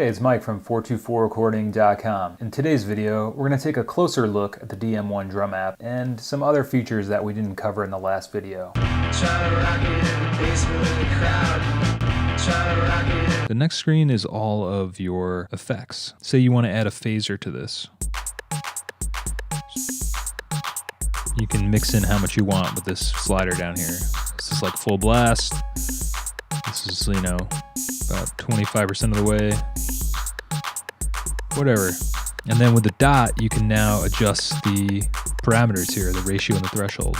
Hey, it's Mike from 424recording.com. In today's video, we're going to take a closer look at the DM1 drum app and some other features that we didn't cover in the last video. The next screen is all of your effects. Say you want to add a phaser to this. You can mix in how much you want with this slider down here. This is like full blast. This is, you know, about 25% of the way. Whatever. And then with the dot, you can now adjust the parameters here, the ratio and the threshold.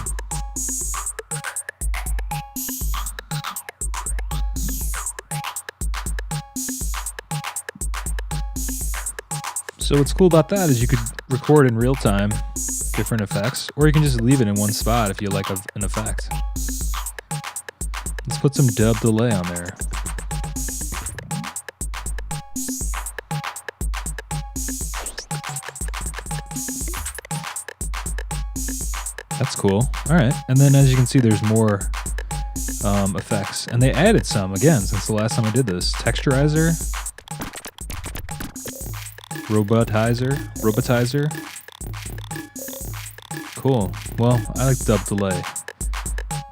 So what's cool about that is you could record in real time different effects, or you can just leave it in one spot if you like an effect. Let's put some dub delay on there. That's cool. All right. And then as you can see, there's more effects. And they added some, again, since the last time I did this. Texturizer. Robotizer. Cool. Well, I like dub delay.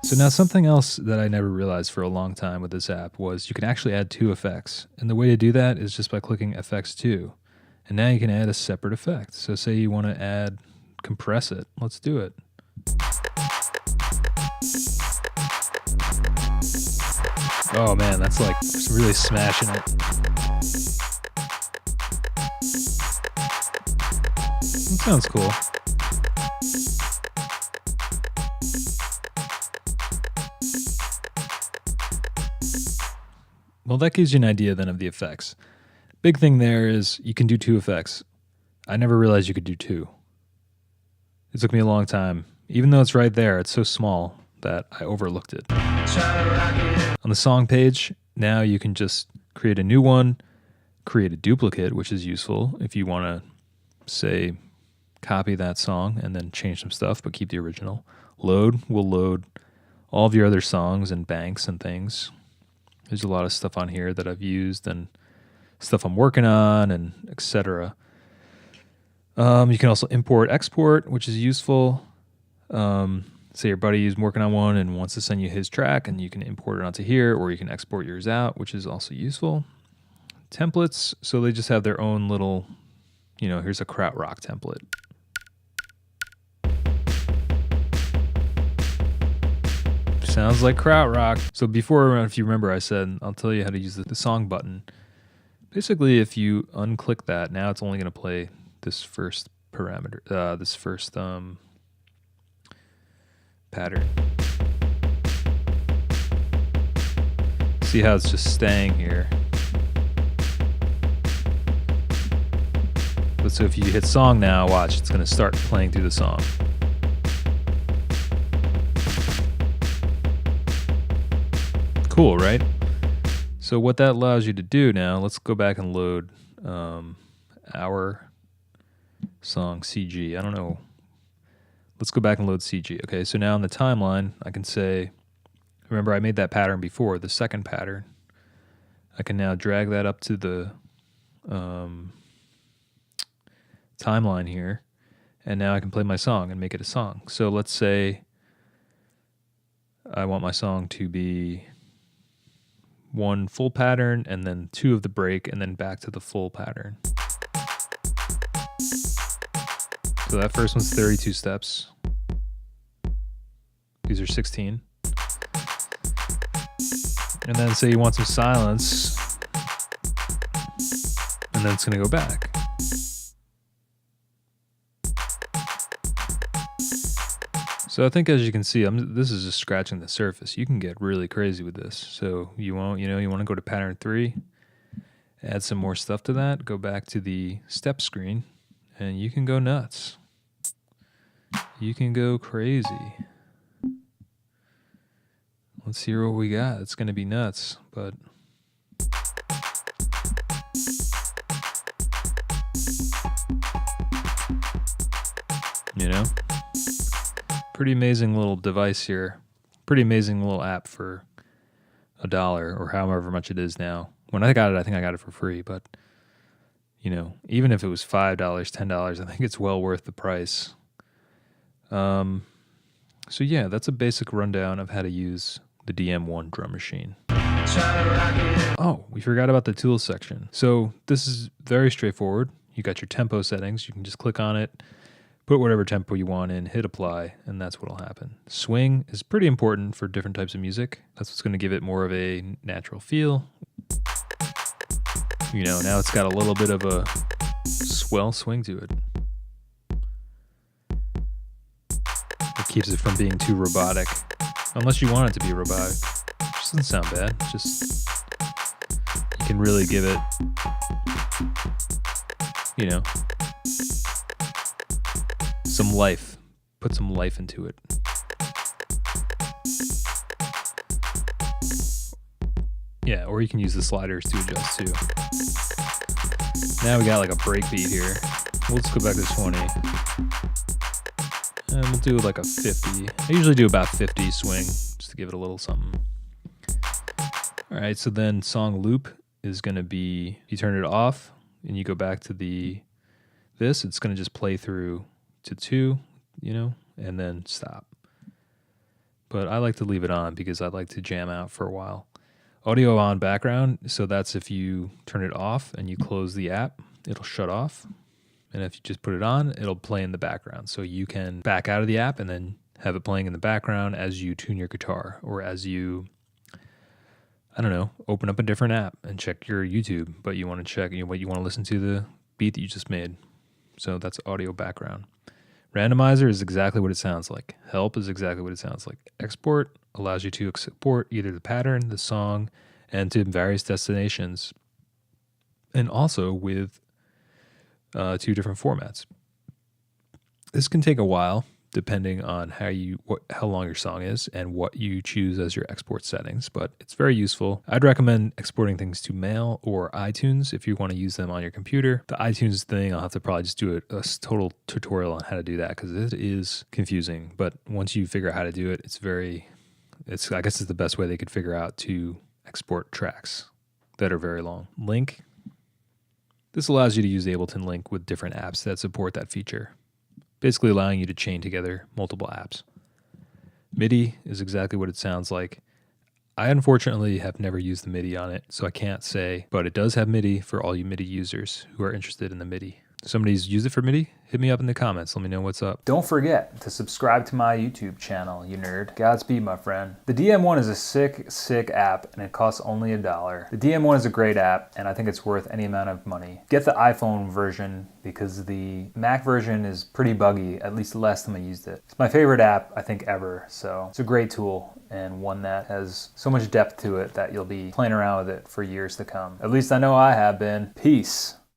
So now something else that I never realized for a long time with this app was you can actually add two effects. And the way to do that is just by clicking Effects 2. And now you can add a separate effect. So say you want to compress it. Let's do it. Oh man, that's like really smashing it. That sounds cool. Well, that gives you an idea then of the effects. Big thing there is you can do two effects. I never realized you could do two. It took me a long time. Even though it's right there, it's so small that I overlooked it. On the song page, now you can just create a new one, create a duplicate, which is useful if you want to, say, copy that song and then change some stuff, but keep the original. Load will load all of your other songs and banks and things. There's a lot of stuff on here that I've used and stuff I'm working on and etc. You can also import, export, which is useful. Say your buddy is working on one and wants to send you his track, and you can import it onto here, or you can export yours out, which is also useful. Templates, so they just have their own little, you know, here's a krautrock template. Sounds like krautrock. So before, if you remember, I said I'll tell you how to use the song button. Basically, if you unclick that, now it's only going to play this first parameter, this first pattern. See how it's just staying here. But so if you hit song now, watch, it's going to start playing through the song. Cool, right? So what that allows you to do now, let's go back and load our song CG. I don't know. Let's go back and load CG. Okay, so now in the timeline, I can say, remember I made that pattern before, the second pattern. I can now drag that up to the timeline here, and now I can play my song and make it a song. So let's say I want my song to be one full pattern and then two of the break and then back to the full pattern. So that first one's 32 steps. These are 16. And then say you want some silence, and then it's going to go back. So I think as you can see, this is just scratching the surface. You can get really crazy with this. So you want to go to pattern 3, add some more stuff to that, go back to the step screen, and you can go nuts. You can go crazy. Let's hear what we got. It's going to be nuts, but you know, pretty amazing little device here. Pretty amazing little app for $1 or however much it is now. When I got it, I think I got it for free, but You know, even if it was $5, $10, I think it's well worth the price. So yeah, that's a basic rundown of how to use the DM1 drum machine. Oh, we forgot about the tools section. So this is very straightforward. You got your tempo settings. You can just click on it, put whatever tempo you want in, hit apply, and that's what'll happen. Swing is pretty important for different types of music. That's what's going to give it more of a natural feel. You know, now it's got a little bit of a swell swing to it. It keeps it from being too robotic. Unless you want it to be robotic. It just doesn't sound bad. Just, you can really give it, you know, some life. Put some life into it. Yeah, or you can use the sliders to adjust too. Now we got like a break beat here. We'll just go back to 20. And we'll do like a 50. I usually do about 50 swing, just to give it a little something. All right, so then song loop is gonna be, you turn it off and you go back to this, it's gonna just play through to 2, you know, and then stop. But I like to leave it on because I like to jam out for a while. Audio on background, so that's if you turn it off and you close the app, it'll shut off. And if you just put it on, it'll play in the background. So you can back out of the app and then have it playing in the background as you tune your guitar, or as you, I don't know, open up a different app and check your YouTube, but you want to check, you know, what you want to listen to, the beat that you just made. So that's audio background. Randomizer is exactly what it sounds like. Help is exactly what it sounds like. Export allows you to export either the pattern, the song, and to various destinations. And also with 2 different formats. This can take a while, depending on how long your song is and what you choose as your export settings, but it's very useful. I'd recommend exporting things to Mail or iTunes if you want to use them on your computer. The iTunes thing, I'll have to probably just do a total tutorial on how to do that because it is confusing, but once you figure out how to do it, I guess it's the best way they could figure out to export tracks that are very long. Link. This allows you to use Ableton Link with different apps that support that feature, basically allowing you to chain together multiple apps. MIDI is exactly what it sounds like. I unfortunately have never used the MIDI on it, so I can't say, but it does have MIDI for all you MIDI users who are interested in the MIDI. Somebody's used it for MIDI? Hit me up in the comments. Let me know what's up. Don't forget to subscribe to my YouTube channel, you nerd. Godspeed, my friend. The DM1 is a sick app, and it costs only $1. The DM1 is a great app, and I think it's worth any amount of money. Get the iPhone version because the Mac version is pretty buggy, at least the last time I used it. It's my favorite app, I think, ever, so it's a great tool and one that has so much depth to it that you'll be playing around with it for years to come. At least I know I have been. Peace.